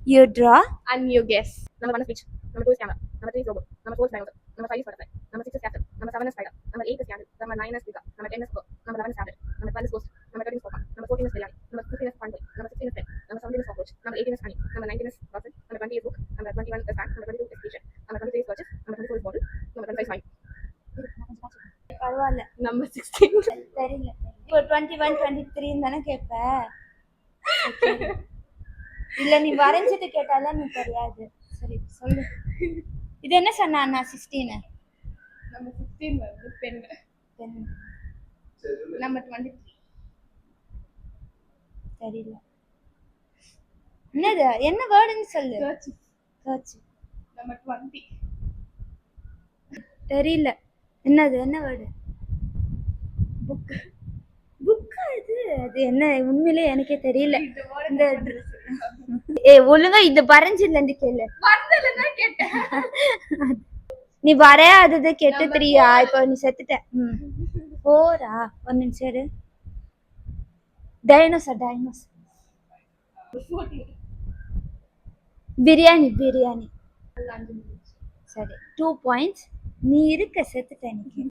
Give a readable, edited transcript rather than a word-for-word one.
You draw. and you guess. Number 1 is fish. Number 2 is camera. Number 3 is robot. Number 4 is dinosaur. Number 5 is butterfly. Number 6 is castle. Number 7 is spider. Number 8 is candle. Number 9 is pizza. Number 10 is cook. Number 11 is tablet. Number 12 is ghost. Number 13 is popcorn. Number 14 is biryani. Number 15 is fun boy. Number 16 is pet. Number 17 is cockroach. Number 18 is honey. Number 19 is person. Number 20 is book. Number 21 is bank. Number 22 is t-shirt. Number 23 is purchase. Number 24 is bottle. Number 25 is mine. பரவாயில்ல. Number 16. தெரியல. இப்போ 21 23 தானே கேட்ப. இல்ல நீ வரைஞ்சிட்டு கேட்டால நீ தெரியாது. சரி சொல்லு. இது என்ன சொன்னா அண்ணா 16? Number 16 வந்து pen. Number 23. தெரியல. என்னது? என்ன வேர்டுன்னு சொல்லு. Search. Number 20. தெரியல. என்னது? என்ன வேர்டு? புக். புக்கா இது? அது என்ன உண்மையிலே எனக்கே தெரியல. இந்த ஒழுங்கா இது வரைஞ்சிடலன்னு கேளு. வரலன்னா கேட்டேன். நீ வரையாதது கேட்டு 3 இப்போ நீ செத்துட்ட. 4 ஒரு நிமிஷம் இரு. டைனோசர். 14. பிரியாணி. சரி 2 பாயிண்ட்ஸ். நீ இருக்க செத்துட்ட.